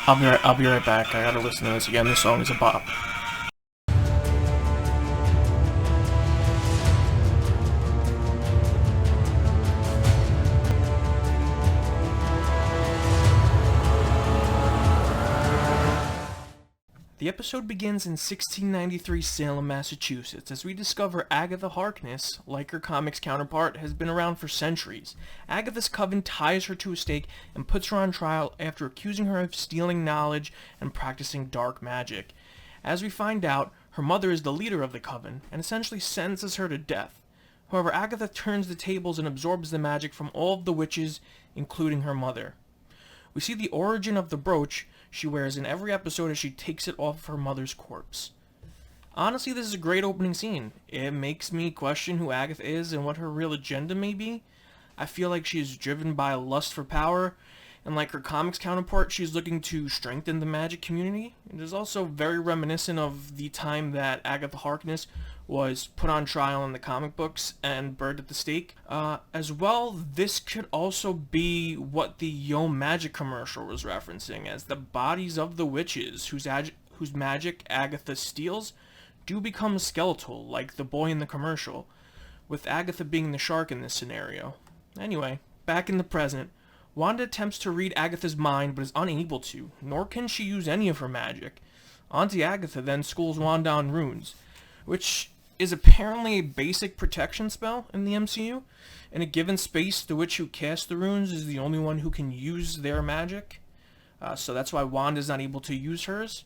I'll be right back. I gotta listen to this again. This song is a bop. The episode begins in 1693 Salem, Massachusetts, as we discover Agatha Harkness, like her comics counterpart, has been around for centuries. Agatha's coven ties her to a stake and puts her on trial after accusing her of stealing knowledge and practicing dark magic. As we find out, her mother is the leader of the coven, and essentially sentences her to death. However, Agatha turns the tables and absorbs the magic from all of the witches, including her mother. We see the origin of the brooch she wears in every episode as she takes it off of her mother's corpse. Honestly, this is a great opening scene. It makes me question who Agatha is and what her real agenda may be. I feel like she is driven by a lust for power, and like her comics counterpart, she's looking to strengthen the magic community. It is also very reminiscent of the time that Agatha Harkness was put on trial in the comic books and burned at the stake. As well, this could also be what the Yo Magic commercial was referencing, as the bodies of the witches whose magic Agatha steals do become skeletal, like the boy in the commercial, with Agatha being the shark in this scenario. Anyway, back in the present, Wanda attempts to read Agatha's mind but is unable to, nor can she use any of her magic. Auntie Agatha then schools Wanda on runes, which is apparently a basic protection spell in the MCU. In a given space, the witch who casts the runes is the only one who can use their magic, so that's why Wanda is not able to use hers.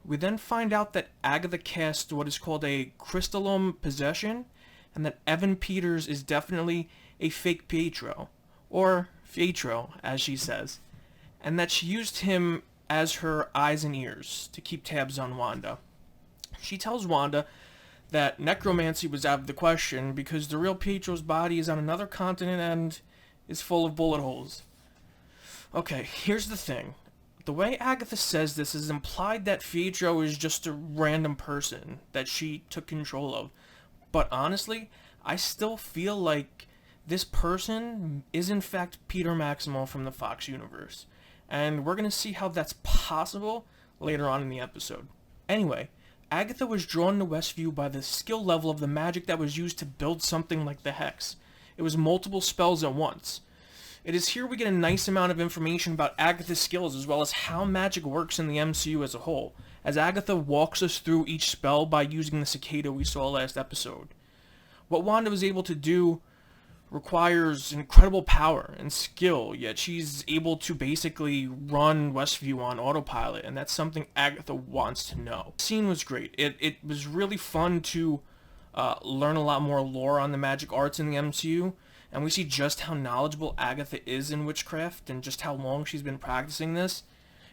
We then find out that Agatha cast what is called a crystallum possession, and that Evan Peters is definitely a fake Fietro, or Fietro, as she says, and that she used him as her eyes and ears to keep tabs on Wanda. She tells Wanda that necromancy was out of the question because the real Pietro's body is on another continent and is full of bullet holes. Okay, here's the thing. The way Agatha says this is implied that Fietro is just a random person that she took control of. But honestly, I still feel like this person is in fact Peter Maximoff from the Fox universe. And we're going to see how that's possible later on in the episode. Anyway, Agatha was drawn to Westview by the skill level of the magic that was used to build something like the Hex. It was multiple spells at once. It is here we get a nice amount of information about Agatha's skills as well as how magic works in the MCU as a whole, as Agatha walks us through each spell by using the cicada we saw last episode. What Wanda was able to do requires incredible power and skill, yet she's able to basically run Westview on autopilot, and that's something Agatha wants to know. The scene was great. It was really fun to learn a lot more lore on the magic arts in the MCU, and we see just how knowledgeable Agatha is in witchcraft and just how long she's been practicing this.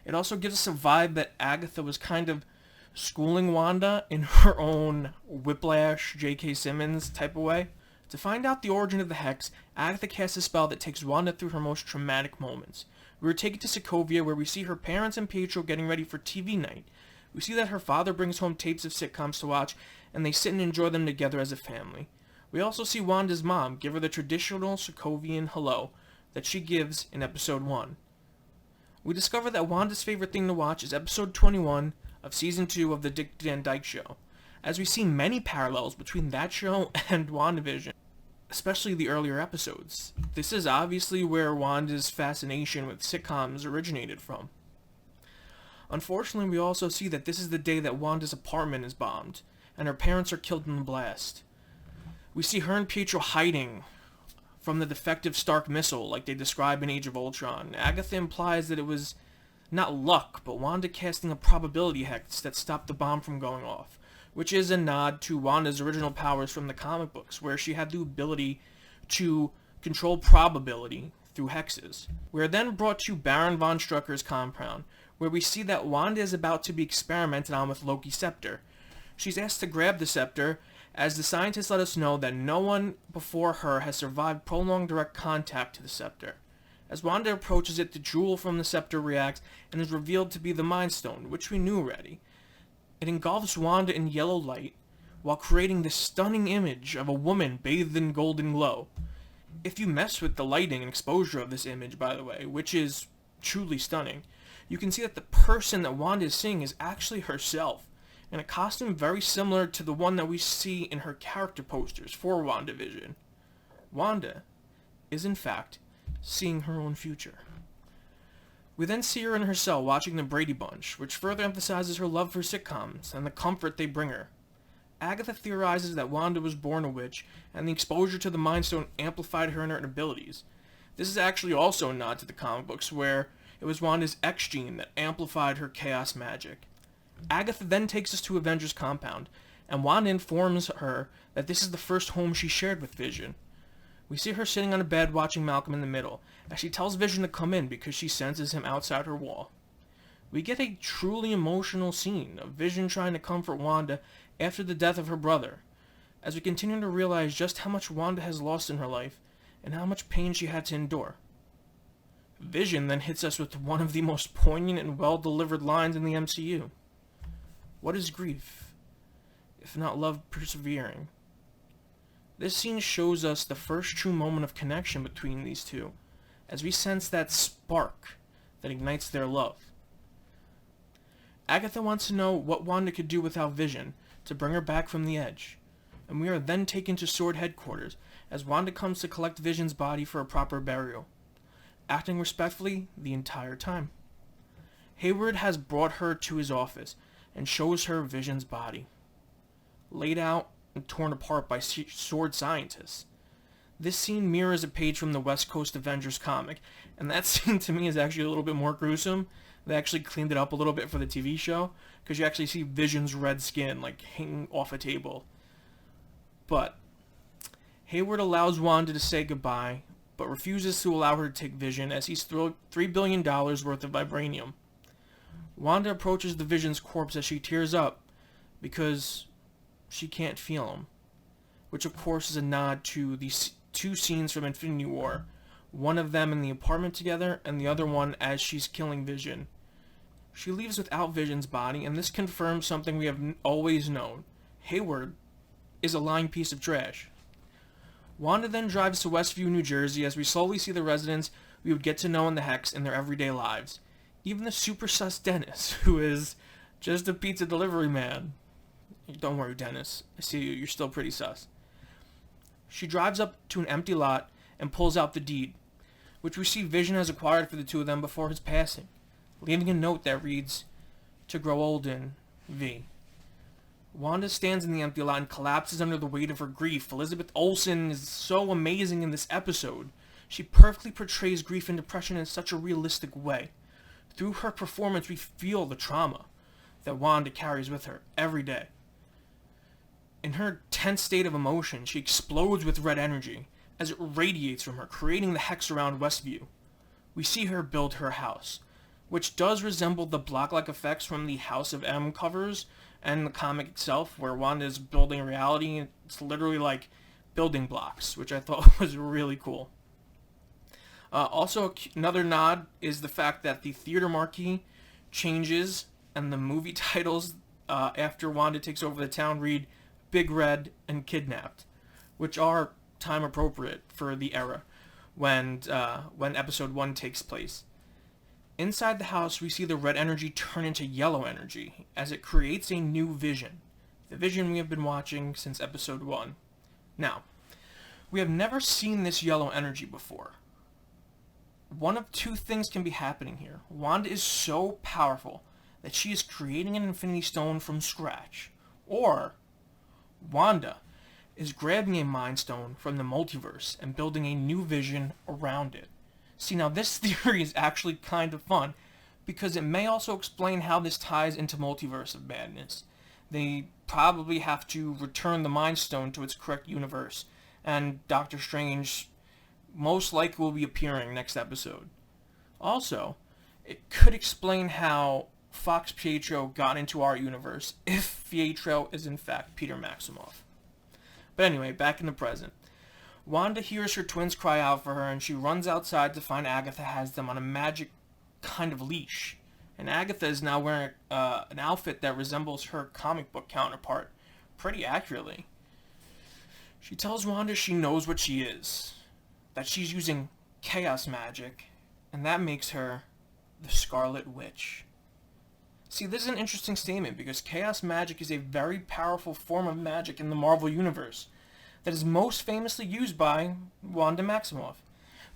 It also gives us a vibe that Agatha was kind of schooling Wanda in her own Whiplash, J.K. Simmons type of way. To find out the origin of the Hex, Agatha casts a spell that takes Wanda through her most traumatic moments. We are taken to Sokovia, where we see her parents and Pietro getting ready for TV night. We see that her father brings home tapes of sitcoms to watch, and they sit and enjoy them together as a family. We also see Wanda's mom give her the traditional Sokovian hello that she gives in episode 1. We discover that Wanda's favorite thing to watch is episode 21 of season 2 of the Dick Van Dyke Show, as we see many parallels between that show and WandaVision, especially the earlier episodes. This is obviously where Wanda's fascination with sitcoms originated from. Unfortunately, we also see that this is the day that Wanda's apartment is bombed, and her parents are killed in the blast. We see her and Pietro hiding from the defective Stark missile like they describe in Age of Ultron. Agatha implies that it was not luck, but Wanda casting a probability hex that stopped the bomb from going off, which is a nod to Wanda's original powers from the comic books, where she had the ability to control probability through hexes. We are then brought to Baron von Strucker's compound, where we see that Wanda is about to be experimented on with Loki's scepter. She's asked to grab the scepter, as the scientists let us know that no one before her has survived prolonged direct contact to the scepter. As Wanda approaches it, the jewel from the scepter reacts and is revealed to be the Mind Stone, which we knew already. It engulfs Wanda in yellow light, while creating this stunning image of a woman bathed in golden glow. If you mess with the lighting and exposure of this image, by the way, which is truly stunning. You can see that the person that Wanda is seeing is actually herself, in a costume very similar to the one that we see in her character posters for WandaVision. Wanda is, in fact, seeing her own future. We then see her in her cell watching The Brady Bunch, which further emphasizes her love for sitcoms and the comfort they bring her. Agatha theorizes that Wanda was born a witch, and the exposure to the Mind Stone amplified her inherent abilities. This is actually also a nod to the comic books, where it was Wanda's X gene that amplified her chaos magic. Agatha then takes us to Avengers Compound, and Wanda informs her that this is the first home she shared with Vision. We see her sitting on a bed watching Malcolm in the Middle, as she tells Vision to come in because she senses him outside her wall. We get a truly emotional scene of Vision trying to comfort Wanda after the death of her brother, as we continue to realize just how much Wanda has lost in her life, and how much pain she had to endure. Vision then hits us with one of the most poignant and well-delivered lines in the MCU. What is grief, if not love persevering? This scene shows us the first true moment of connection between these two, as we sense that spark that ignites their love. Agatha wants to know what Wanda could do without Vision to bring her back from the edge, and we are then taken to Sword headquarters as Wanda comes to collect Vision's body for a proper burial, acting respectfully the entire time. Hayward has brought her to his office and shows her Vision's body, laid out and torn apart by Sword scientists. This scene mirrors a page from the West Coast Avengers comic, and that scene to me is actually a little bit more gruesome. They actually cleaned it up a little bit for the TV show, because you actually see Vision's red skin like hanging off a table. But Hayward allows Wanda to say goodbye, but refuses to allow her to take Vision as he's $3 billion worth of vibranium. Wanda approaches the Vision's corpse as she tears up because she can't feel him, which of course is a nod to these two scenes from Infinity War, one of them in the apartment together and the other one as she's killing Vision. She leaves without Vision's body, and this confirms something we have always known. Hayward is a lying piece of trash. Wanda then drives to Westview, New Jersey, as we slowly see the residents we would get to know in the Hex in their everyday lives. Even the super sus Dennis, who is just a pizza delivery man. Don't worry, Dennis. I see you. You're still pretty sus. She drives up to an empty lot and pulls out the deed, which we see Vision has acquired for the two of them before his passing, leaving a note that reads, "To grow old in, V." Wanda stands in the empty lot and collapses under the weight of her grief. Elizabeth Olsen is so amazing in this episode. She perfectly portrays grief and depression in such a realistic way. Through her performance, we feel the trauma that Wanda carries with her every day. In her tense state of emotion, she explodes with red energy as it radiates from her, creating the Hex around Westview. We see her build her house, which does resemble the block-like effects from the House of M covers and the comic itself, where Wanda is building reality. It's literally like building blocks, which I thought was really cool. Also, another nod is the fact that the theater marquee changes, and the movie titles after Wanda takes over the town read Big Red and Kidnapped, which are time appropriate for the era when episode 1 takes place. Inside the house, we see the red energy turn into yellow energy as it creates a new Vision, the Vision we have been watching since episode 1. Now, we have never seen this yellow energy before. One of two things can be happening here. Wanda is so powerful that she is creating an Infinity Stone from scratch, or Wanda is grabbing a Mind Stone from the multiverse and building a new Vision around it. See, now this theory is actually kind of fun, because it may also explain how this ties into Multiverse of Madness. They probably have to return the Mind Stone to its correct universe, and Doctor Strange most likely will be appearing next episode. Also, it could explain how Fox Fietro got into our universe, if Fietro is in fact Peter Maximoff. But anyway, back in the present. Wanda hears her twins cry out for her, and she runs outside to find Agatha has them on a magic kind of leash. And Agatha is now wearing an outfit that resembles her comic book counterpart pretty accurately. She tells Wanda she knows what she is, that she's using chaos magic, and that makes her the Scarlet Witch. See, this is an interesting statement because chaos magic is a very powerful form of magic in the Marvel Universe that is most famously used by Wanda Maximoff.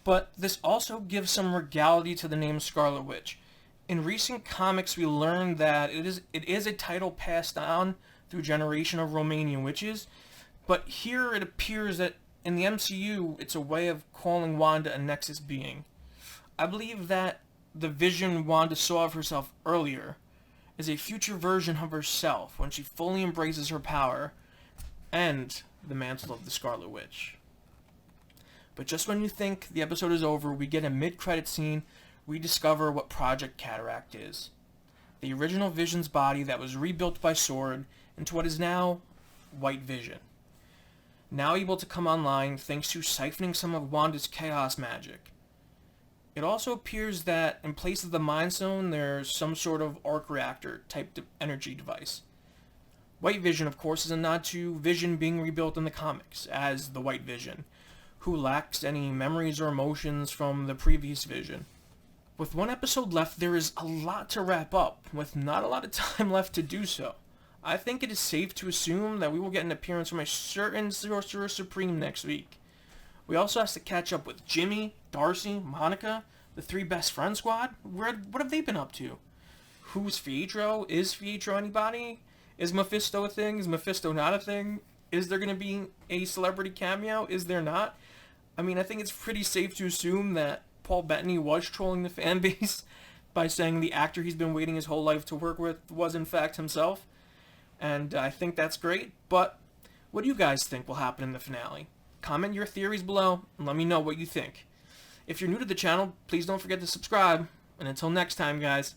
But this also gives some regality to the name Scarlet Witch. In recent comics, we learned that it is a title passed on through a generation of Romanian witches, but here it appears that in the MCU, it's a way of calling Wanda a Nexus being. I believe that the vision Wanda saw of herself earlier is a future version of herself when she fully embraces her power and the mantle of the Scarlet Witch. But just when you think the episode is over, we get a mid-credit scene. We discover what Project Cataract is. The original Vision's body that was rebuilt by Sword into what is now White Vision. Now able to come online thanks to siphoning some of Wanda's chaos magic. It also appears that in place of the Mind Stone, there's some sort of arc reactor type energy device. White Vision, of course, is a nod to Vision being rebuilt in the comics as the White Vision, who lacks any memories or emotions from the previous Vision. With one episode left, there is a lot to wrap up, with not a lot of time left to do so. I think it is safe to assume that we will get an appearance from a certain Sorcerer Supreme next week. We also have to catch up with Jimmy, Darcy, Monica, the three best friend squad. What have they been up to? Who's Fietro? Is Fietro anybody? Is Mephisto a thing? Is Mephisto not a thing? Is there going to be a celebrity cameo? Is there not? I mean, I think it's pretty safe to assume that Paul Bettany was trolling the fan base by saying the actor he's been waiting his whole life to work with was in fact himself. And I think that's great. But what do you guys think will happen in the finale? Comment your theories below and let me know what you think. If you're new to the channel, please don't forget to subscribe. And until next time, guys.